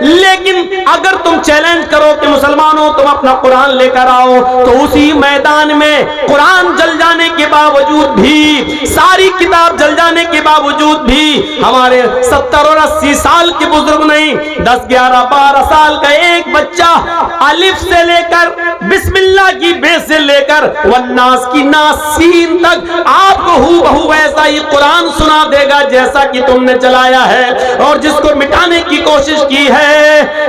لیکن اگر تم چیلنج کرو کہ مسلمانوں تم اپنا قرآن لے کر آؤ، تو اسی میدان میں قرآن جل جانے کے باوجود بھی، ساری کتاب جل جانے کے باوجود بھی ہمارے 70 اور 80 سال کے بزرگ نہیں، 10 11 12 سال کا ایک بچہ الف سے لے کر بسم اللہ کی بے سے لے کر والناس کی ناسین تک آپ کو ہو بہو ویسا ہی قرآن سنا دے گا جیسا کہ تم نے چلایا ہے۔ اور جس کو مٹانے کی کوشش کی ہے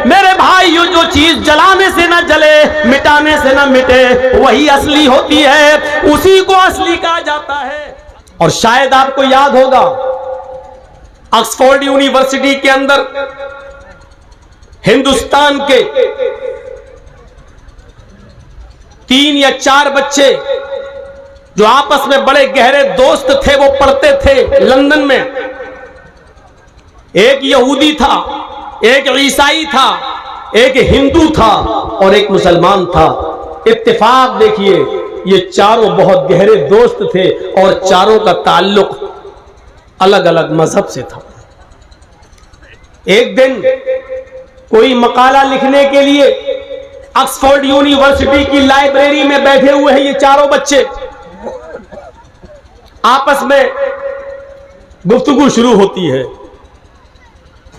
میرے بھائیو، جو چیز جلانے سے نہ جلے، مٹانے سے نہ مٹے، وہی اصلی ہوتی ہے، اسی کو اصلی کہا جاتا ہے۔ اور شاید آپ کو یاد ہوگا آکسفورڈ یونیورسٹی کے اندر ہندوستان کے 3 یا 4 بچے جو آپس میں بڑے گہرے دوست تھے، وہ پڑھتے تھے لندن میں۔ ایک یہودی تھا، ایک عیسائی تھا، ایک ہندو تھا اور ایک مسلمان تھا۔ اتفاق دیکھیے، یہ چاروں بہت گہرے دوست تھے اور چاروں کا تعلق الگ الگ مذہب سے تھا۔ ایک دن کوئی مقالہ لکھنے کے لیے آکسفورڈ یونیورسٹی کی لائبریری میں بیٹھے ہوئے ہیں یہ چاروں بچے، آپس میں گفتگو شروع ہوتی ہے۔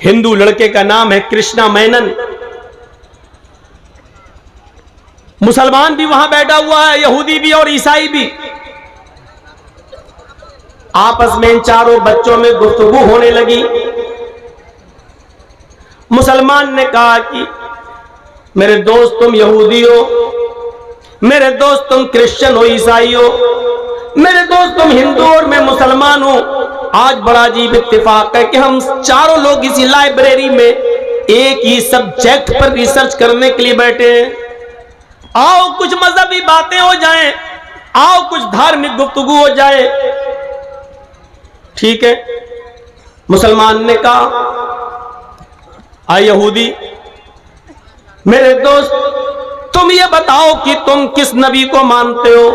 ہندو لڑکے کا نام ہے کرشنا مینن، مسلمان بھی وہاں بیٹھا ہوا ہے، یہودی بھی اور عیسائی بھی۔ آپس میں ان چاروں بچوں میں گفتگو ہونے لگی۔ مسلمان نے کہا کہ میرے دوست تم یہودی ہو، میرے دوست تم کرسچن ہو، عیسائی ہو، میرے دوست تم ہندو اور میں مسلمان ہوں۔ آج بڑا عجیب اتفاق ہے کہ ہم چاروں لوگ اسی لائبریری میں ایک ہی سبجیکٹ پر ریسرچ کرنے کے لیے بیٹھے ہیں۔ آؤ کچھ مذہبی باتیں ہو جائیں، آؤ کچھ دھارمک گفتگو ہو جائے۔ ٹھیک ہے، مسلمان نے کہا آئے یہودی، میرے دوست تم یہ بتاؤ کہ تم کس نبی کو مانتے ہو؟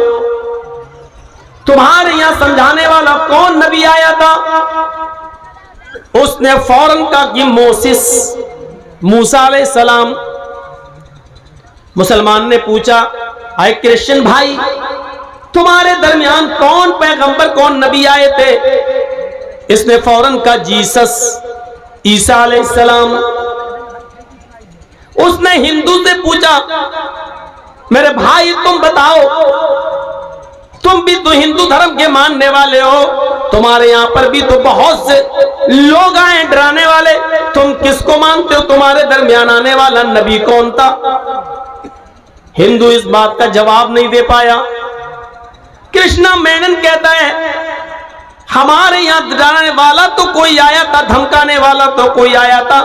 تمہارے یہاں سمجھانے والا کون نبی آیا تھا؟ اس نے فوراً کہا کہ موسیٰ علیہ السلام۔ مسلمان نے پوچھا آئے کرسچن بھائی، تمہارے درمیان کون پیغمبر کون نبی آئے تھے؟ اس نے فوراً کہا جیسس، عیسیٰ علیہ السلام۔ اس نے ہندو سے پوچھا میرے بھائی تم بتاؤ، تم بھی تو ہندو دھرم کے ماننے والے ہو، تمہارے یہاں پر بھی تو بہت سے لوگ آئے ڈرانے والے، تم کس کو مانتے ہو؟ تمہارے درمیان آنے والا نبی کون تھا؟ ہندو اس بات کا جواب نہیں دے پایا۔ کرشنا مینن کہتا ہے ہمارے یہاں ڈرانے والا تو کوئی آیا تھا، دھمکانے والا تو کوئی آیا تھا،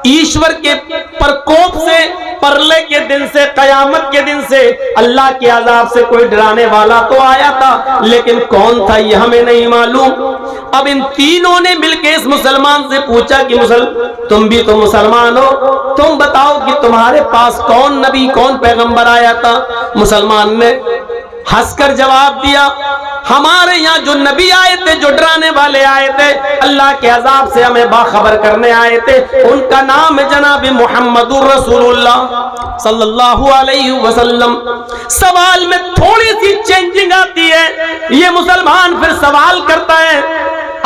ایشور کے پرکوپ سے، پرلے کے دن سے، قیامت کے دن سے، اللہ کے عذاب سے کوئی ڈرانے والا تو آیا تھا، لیکن کون تھا یہ ہمیں نہیں معلوم۔ اب ان تینوں نے مل کے اس مسلمان سے پوچھا کہ تم بھی تو مسلمان ہو، تم بتاؤ کہ تمہارے پاس کون نبی کون پیغمبر آیا تھا؟ مسلمان نے ہنس کر جواب دیا ہمارے یہاں جو نبی آئے تھے، جو ڈرانے والے آئے تھے، اللہ کے عذاب سے ہمیں باخبر کرنے آئے تھے، ان کا نام ہے جناب محمد رسول اللہ صلی اللہ علیہ وسلم۔ سوال میں تھوڑی سی چینجنگ آتی ہے، یہ مسلمان پھر سوال کرتا ہے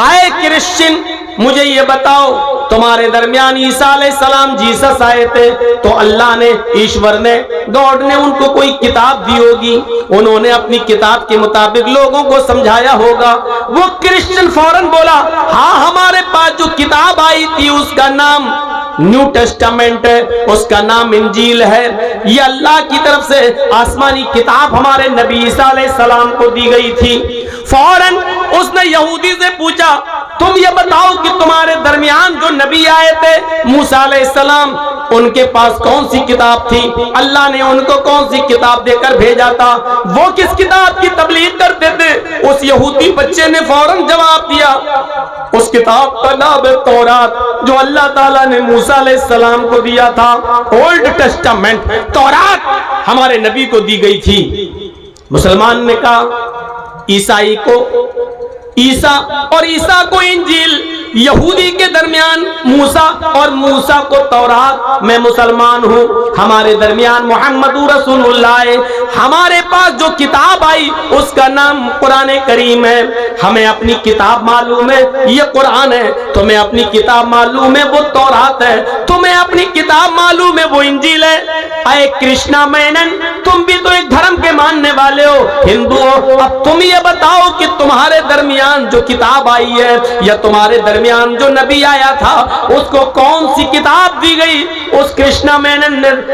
آئے کرسچن مجھے یہ بتاؤ تمہارے درمیان عیسیٰ علیہ السلام جیسس آئے تھے تو اللہ نے، ایشور نے، گاڈ نے ان کو کوئی کتاب دی ہوگی، انہوں نے اپنی کتاب کے مطابق لوگوں کو سمجھایا ہوگا۔ وہ کرسچن فوراً بولا ہاں ہمارے پاس جو کتاب آئی تھی اس کا نام نیو ٹیسٹامنٹ ہے، اس کا نام انجیل ہے، یہ اللہ کی طرف سے آسمانی کتاب ہمارے نبی عیسیٰ علیہ السلام کو دی گئی تھی۔ فوراً اس نے یہودی سے پوچھا تم یہ بتاؤ کہ تمہارے درمیان جو نبی آئے تھے موسیٰ علیہ السلام، ان کے پاس کون سی کتاب تھی؟ اللہ نے ان کو کون سی کتاب دے کر بھیجا تھا؟ وہ کس کتاب کی تبلیغ کرتے تھے؟ اس یہودی بچے نے فوراً جواب دیا اس کتاب کا نام ہے تورات، جو اللہ تعالیٰ نے موسیٰ علیہ السلام کو دیا تھا۔ اولڈ ٹیسٹامنٹ، تورات ہمارے نبی کو دی گئی تھی۔ مسلمان نے کہا عیسائی کو عیسیٰ اور عیسیٰ کو انجیل، یہودی کے درمیان موسیٰ اور موسیٰ کو تورات، میں مسلمان ہوں، ہمارے درمیان محمد رسول اللہ، ہمارے پاس جو کتاب آئی اس کا نام قرآن کریم ہے، ہمیں اپنی کتاب معلوم ہے یہ قرآن ہے، تمہیں اپنی کتاب معلوم ہے وہ تورات ہے، تمہیں اپنی کتاب معلوم ہے وہ انجیل ہے۔ اے کرشنا مینن، تم بھی تو ایک دھرم کے ماننے والے ہو، ہندو ہو، اب تم یہ بتاؤ کہ تمہارے درمیان جو کتاب آئی ہے یا تمہارے درمیان جو نبی آیا تھا اس کو کون سی کتاب دی گئی؟ اس کرشنا مینن نے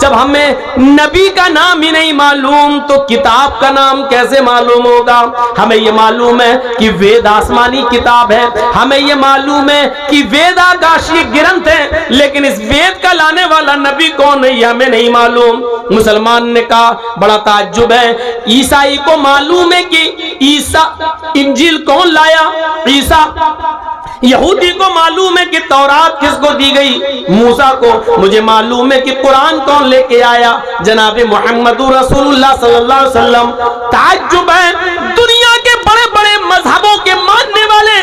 جب ہمیں نبی کا نام ہی نہیں معلوم تو کتاب کا نام کیسے معلوم ہوگا؟ ہمیں یہ معلوم ہے کہ وید آسمانی کتاب ہے، ہمیں یہ معلوم ہے کہ وید آکاشی گرنتھ ہے، لیکن اس وید کا لانے والا نبی کون ہے یہ ہمیں نہیں معلوم۔ مسلمان نے کہا بڑا تعجب ہے، عیسائی کو معلوم ہے کہ عیسیٰ انجیل کون لایا؟ عیسیٰ۔ یہودی کو معلوم ہے کہ تورات کس کو دی گئی؟ موسیٰ کو۔ مجھے معلوم ہے کہ قرآن کون لے کے آیا؟ جناب محمد رسول اللہ صلی اللہ علیہ وسلم۔ تعجب ہے، دنیا کے بڑے بڑے مذہبوں کے ماننے والے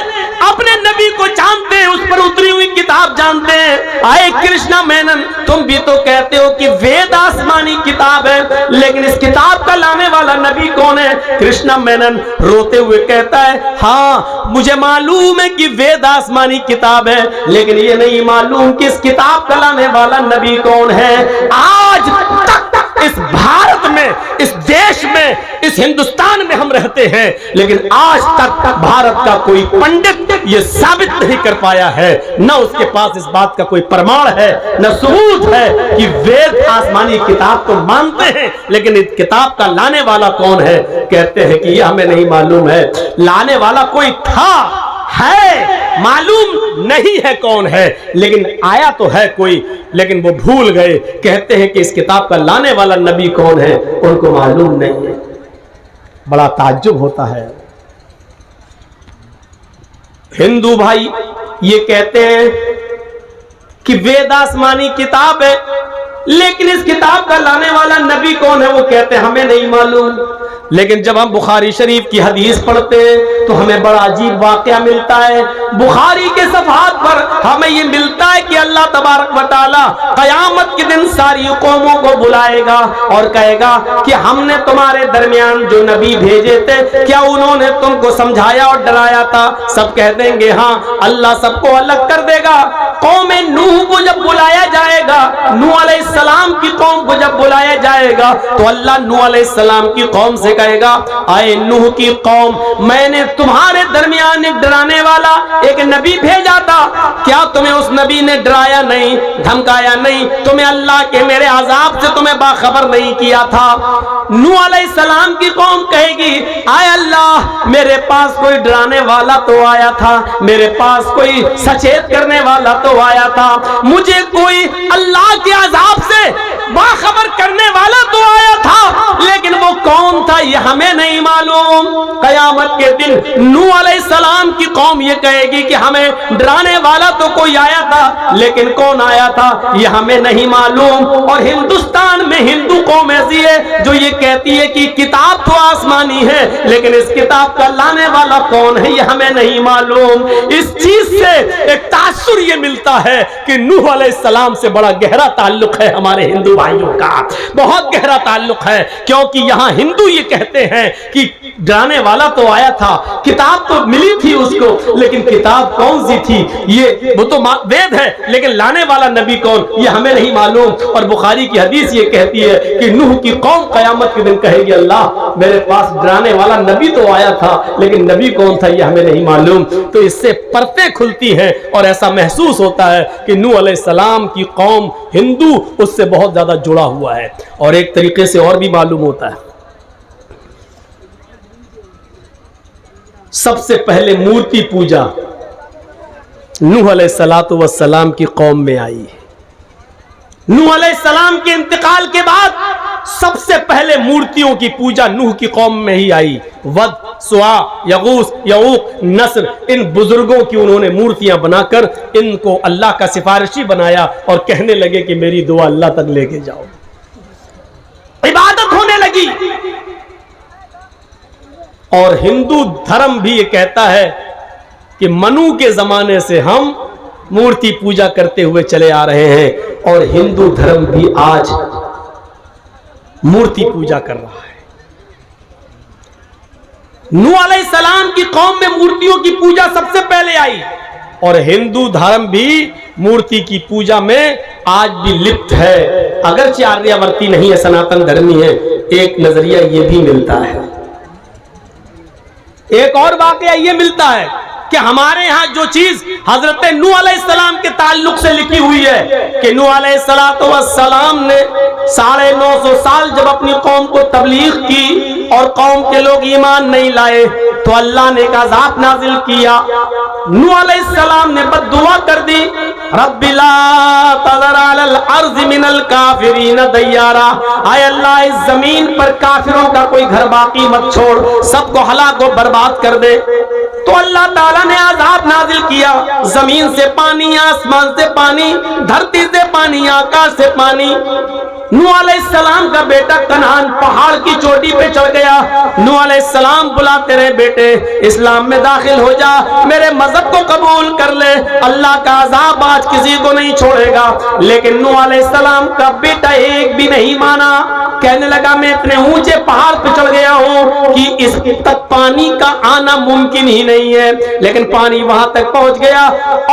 اپنے نبی کو جانتے ہیں، اس پر اتری ہوئی کتاب جانتے ہیں۔ آئے کرشنا مینن، تم بھی تو کہتے ہو کہ وید آسمانی کتاب ہے، لیکن اس کتاب کا لانے والا نبی کون ہے؟ کرشنا مینن روتے ہوئے کہتا ہے ہاں مجھے معلوم ہے کہ وید آسمانی کتاب ہے، لیکن یہ نہیں معلوم کہ اس کتاب کا لانے والا نبی کون ہے۔ آج تک اس بھارت میں، اس دیش میں، اس ہندوستان میں ہم رہتے ہیں، لیکن آج تک بھارت کا کوئی پنڈت یہ ثابت نہیں کر پایا ہے، نہ اس کے پاس اس بات کا کوئی پرماڑ ہے، نہ ثبوت ہے کہ وید آسمانی کتاب تو مانتے ہیں لیکن اس کتاب کا لانے والا کون ہے؟ کہتے ہیں کہ یہ ہمیں نہیں معلوم ہے۔ لانے والا کوئی تھا، ہے، معلوم نہیں ہے کون ہے، لیکن آیا تو ہے کوئی، لیکن وہ بھول گئے۔ کہتے ہیں کہ اس کتاب کا لانے والا نبی کون ہے ان کو معلوم نہیں ہے۔ بڑا تعجب ہوتا ہے۔ ہندو بھائی یہ کہتے ہیں کہ وید آسمانی کتاب ہے، لیکن اس کتاب کا لانے والا نبی کون ہے وہ کہتے ہیں ہمیں نہیں معلوم۔ لیکن جب ہم بخاری شریف کی حدیث پڑھتے ہیں تو ہمیں بڑا عجیب واقعہ ملتا ہے۔ بخاری کے صفحات پر ہمیں یہ ملتا ہے کہ اللہ تبارک و تعالی قیامت کے دن ساری قوموں کو بلائے گا اور کہے گا کہ ہم نے تمہارے درمیان جو نبی بھیجے تھے کیا انہوں نے تم کو سمجھایا اور ڈرایا تھا؟ سب کہہ دیں گے ہاں۔ اللہ سب کو الگ کر دے گا۔ قوم نوح کو جب بلایا جائے گا، نوح علیہ السلام کی قوم کو جب بلایا جائے گا تو اللہ نوح علیہ السلام کی قوم سے کہے گا اے نوح کی قوم، میں نے تمہارے درمیان ایک ڈرانے والا ایک نبی بھیجا تھا، کیا تمہیں اس نبی نے ڈرایا نہیں، دھمکایا نہیں، تمہیں اللہ کے میرے عذاب سے تمہیں باخبر نہیں کیا تھا؟ نوح علیہ السلام کی قوم کہے گی اے اللہ میرے پاس کوئی ڈرانے والا تو آیا تھا، میرے پاس کوئی سچیت کرنے والا تو آیا تھا، مجھے کوئی اللہ کے عذاب سے باخبر کرنے والا تو آیا تھا، لیکن وہ کون تھا یہ ہمیں نہیں معلوم۔ قیامت کے دن نوح علیہ السلام کی قوم یہ کہے گی کہ ہمیں ڈرانے والا تو کوئی آیا تھا، لیکن کون آیا تھا یہ ہمیں نہیں معلوم۔ اور ہندوستان میں ہندو قوم ایسی ہے جو یہ کہتی ہے کہ کتاب تو آسمانی ہے لیکن اس کتاب کا لانے والا کون ہے یہ ہمیں نہیں معلوم۔ اس چیز سے ایک تاثر یہ ملتا ہے کہ نوح علیہ السلام سے بڑا گہرا تعلق ہے ہمارے ہندو بھائیوں کا، بہت گہرا تعلق ہے، کیونکہ یہاں ہندو یہ کہتے ہیں کہ ڈرانے والا تو آیا تھا، کتاب تو ملی تھی اس کو، لیکن کتاب کون سی تھی یہ وہ تو وید ہے لیکن لانے والا نبی کون یہ ہمیں نہیں معلوم۔ اور بخاری کی حدیث یہ کہتی ہے کہ نوح کی قوم قیامت کے دن کہے گی اللہ میرے پاس ڈرانے والا نبی تو آیا تھا لیکن نبی کون تھا یہ ہمیں نہیں معلوم۔ تو اس سے پرتیں کھلتی ہیں اور ایسا محسوس ہوتا ہے کہ نوح علیہ السلام کی قوم ہندو اس سے بہت زیادہ جڑا ہوا ہے۔ اور ایک طریقے سے اور بھی معلوم ہوتا ہے، سب سے پہلے مورتی پوجا نوح علیہ السلام کی قوم میں آئی ہے۔ نوح علیہ السلام کے انتقال کے بعد سب سے پہلے مورتیوں کی پوجا نوح کی قوم میں ہی آئی۔ ود، سوا، یغوث، یعوق، نصر، ان بزرگوں کی انہوں نے مورتیاں بنا کر ان کو اللہ کا سفارشی بنایا اور کہنے لگے کہ میری دعا اللہ تک لے کے جاؤ، عبادت ہونے لگی۔ اور ہندو دھرم بھی یہ کہتا ہے کہ منو کے زمانے سے ہم مورتی پوجا کرتے ہوئے چلے آ رہے ہیں اور ہندو دھرم بھی آج مورتی پوجا کر رہا ہے۔ نوح علیہ السلام کی قوم میں مورتیوں کی پوجا سب سے پہلے آئی اور ہندو دھرم بھی مورتی کی پوجا میں آج بھی لپت ہے، اگرچہ آریہ ورتی نہیں ہے، سناتن دھرمی ہے۔ ایک نظریہ یہ بھی ملتا ہے، ایک اور واقعہ یہ ملتا ہے کہ ہمارے ہاں جو چیز حضرت نوح علیہ السلام کے تعلق سے لکھی ہوئی ہے کہ نوح علیہ السلام نے 950 سال جب اپنی قوم کو تبلیغ کی اور قوم کے لوگ ایمان نہیں لائے تو اللہ نے ایک عذاب نازل کیا۔ نوح علیہ السلام نے بد دعا کر دی، رب لا تذر علی الارض من الکافرین دیارا، اے اللہ اس زمین پر کافروں کا کوئی گھر باقی مت چھوڑ، سب کو ہلاک و برباد کر دے۔ تو اللہ تعالیٰ نے عذاب نازل کیا، زمین سے پانی، آسمان سے پانی، دھرتی سے پانی، آکاش سے پانی۔ نوح علیہ السلام کا بیٹا کنعان پہاڑ کی چوٹی پہ چڑھ گیا۔ نوح علیہ السلام بلاتے رہے، بیٹے اسلام میں داخل ہو جا، میرے مذہب کو قبول کر لے، اللہ کا عذاب آج کسی کو نہیں چھوڑے گا۔ لیکن نوح علیہ السلام کا بیٹا ایک بھی نہیں مانا، کہنے لگا میں اتنے اونچے پہاڑ پہ چڑھ گیا ہوں کہ اس تک پانی کا آنا ممکن ہی نہیں ہے، لیکن پانی وہاں تک پہنچ گیا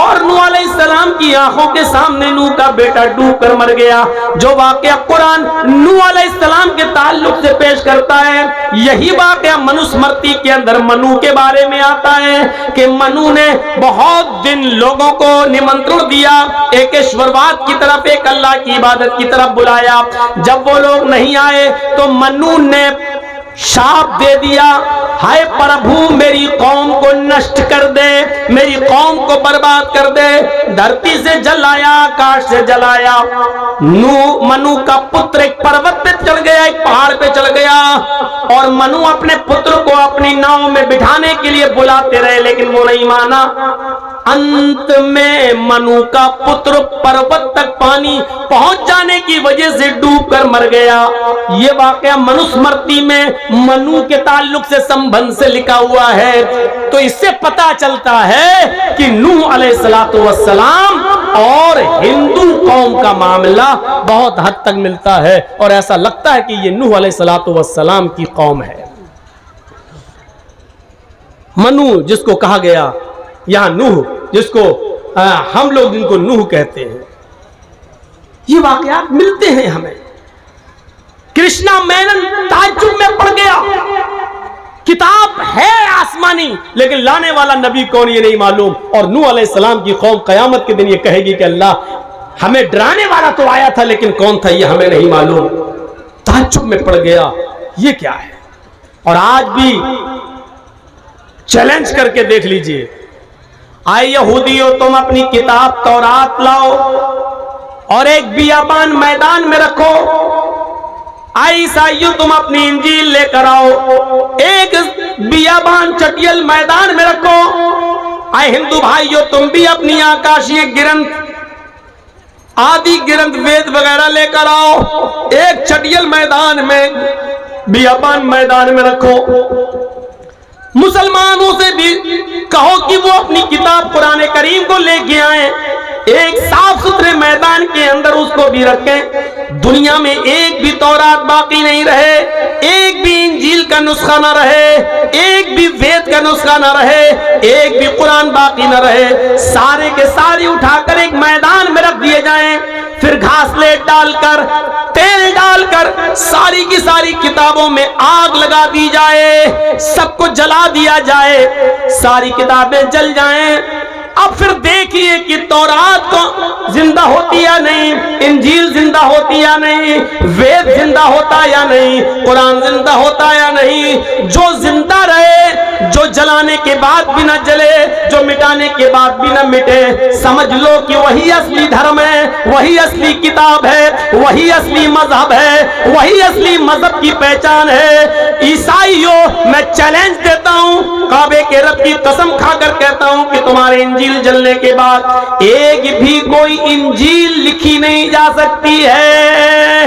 اور نوح علیہ السلام کی آنکھوں کے سامنے نوح کا بیٹا ڈوب کر مر گیا۔ جو واقعہ قرآن نوح علیہ السلام کے تعلق سے پیش کرتا ہے، یہی واقعہ منوسمرتی کے اندر منو کے بارے میں آتا ہے کہ منو نے بہت دن لوگوں کو نمنترن دیا، ایک ایشورواد کی طرف، ایک اللہ کی عبادت کی طرف بلایا۔ جب وہ لوگ نہیں آئے تو منو نے شاپ دے دیا، ہائے پربھو میری قوم کو نشٹ کر دے، میری قوم کو برباد کر دے۔ دھرتی سے جلایا، آکاش سے جلایا۔ منو کا پتر ایک پروت پہ چڑھ گیا، ایک پہاڑ پہ چڑھ گیا اور منو اپنے پتر کو اپنی ناؤ میں بٹھانے کے لیے بلاتے رہے لیکن وہ نہیں مانا۔ انت میں منو کا پتر پروت تک پانی پہنچ جانے کی وجہ سے ڈوب کر مر گیا۔ یہ واقعہ منوسمرتی میں منو کے تعلق سے سمبندھ سے لکھا ہوا ہے۔ تو اس سے پتا چلتا ہے کہ نوح علیہ السلام اور ہندو قوم کا معاملہ بہت حد تک ملتا ہے اور ایسا لگتا ہے کہ یہ نوح علیہ السلام کی قوم ہے۔ منو جس کو کہا گیا یہاں نوح، جس کو ہم لوگ جن کو نوح کہتے ہیں، یہ واقعات ملتے ہیں ہمیں۔ کرشنا مینن تعجب میں پڑ گیا، کتاب ہے آسمانی لیکن لانے والا نبی کون یہ نہیں معلوم، اور نوح علیہ السلام کی قوم قیامت کے دن یہ کہے گی کہ اللہ ہمیں ڈرانے والا تو آیا تھا لیکن کون تھا یہ ہمیں نہیں معلوم۔ تعجب میں پڑ گیا یہ کیا ہے۔ اور آج بھی چیلنج کر کے دیکھ لیجئے، آئے یہودیو تم اپنی کتاب تورات لاؤ اور ایک بیابان میدان میں رکھو، آئے عیسائیو تم اپنی انجیل لے کر آؤ، ایک بیابان چٹیل میدان میں رکھو، آئے ہندو بھائیو تم بھی اپنی آکاشی گرنتھ، آدی گرنتھ وید وغیرہ لے کر آؤ، ایک چٹیل میدان میں، بیابان میدان میں رکھو۔ مسلمانوں سے بھی کہو کہ وہ اپنی کتاب قرآن کریم کو لے کے آئیں، ایک صاف ستھرے میدان کے اندر اس کو بھی رکھیں۔ دنیا میں ایک بھی تورات باقی نہیں رہے، ایک بھی انجیل کا نسخہ نہ رہے، ایک بھی وید کا نسخہ نہ رہے، ایک بھی قرآن باقی نہ رہے، سارے کے سارے اٹھا کر ایک میدان میں رکھ دیے جائیں، پھر گھاس لیٹ ڈال کر، تیل ڈال کر ساری کی ساری کتابوں میں آگ لگا دی جائے، سب کو جلا دیا جائے، ساری کتابیں جل جائیں۔ اب پھر دیکھیے کہ تورات کو زندہ ہوتی یا نہیں، انجیل زندہ ہوتی یا نہیں، وید زندہ ہوتا یا نہیں، قرآن زندہ ہوتا یا نہیں۔ جو زندہ رہے، جو جلانے کے بعد بھی نہ جلے، جو مٹانے کے بعد بھی نہ مٹے، سمجھ لو کہ وہی اصلی دھرم ہے، وہی اصلی کتاب ہے، وہی اصلی مذہب ہے، وہی اصلی مذہب کی پہچان ہے۔ عیسائیوں میں چیلنج دیتا ہوں، کعبے کے رب کی قسم کھا کر کہتا ہوں کہ تمہارے انجیل جلنے کے بعد ایک بھی کوئی انجیل لکھی نہیں جا سکتی ہے۔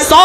100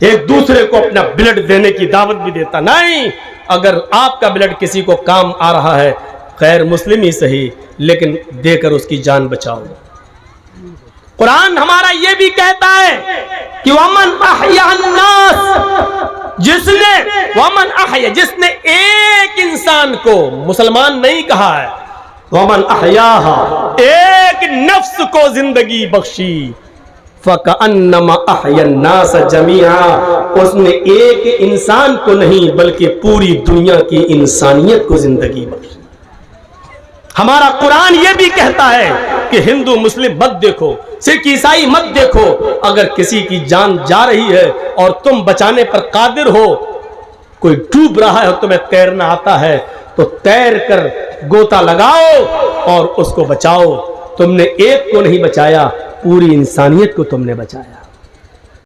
ایک دوسرے کو اپنا بلڈ دینے کی دعوت بھی دیتا. نہیں, اگر آپ کا بلڈ کسی کو کام آ رہا ہے, غیر مسلم ہی صحیح, لیکن دے کر اس کی جان بچاؤ. قرآن ہمارا یہ بھی کہتا ہے کہ وَمَنْ أَحْيَا النَّاسِ, جس نے ایک انسان کو, مسلمان نہیں کہا ہے, وَمَنْ أَحْيَاهَا, ایک نفس کو زندگی بخشی, فَكَأَنَّمَا أَحْيَا النَّاسَ جَمِيعًا, اس نے ایک انسان کو نہیں بلکہ پوری دنیا کی انسانیت کو زندگی بخشی. ہمارا قرآن یہ بھی کہتا ہے کہ ہندو مسلم مت دیکھو, سکھ عیسائی مت دیکھو, اگر کسی کی جان جا رہی ہے اور تم بچانے پر قادر ہو, کوئی ڈوب رہا ہے اور تمہیں تیرنا آتا ہے تو تیر کر گوتا لگاؤ اور اس کو بچاؤ. تم نے ایک کو نہیں بچایا, پوری انسانیت کو تم نے بچایا.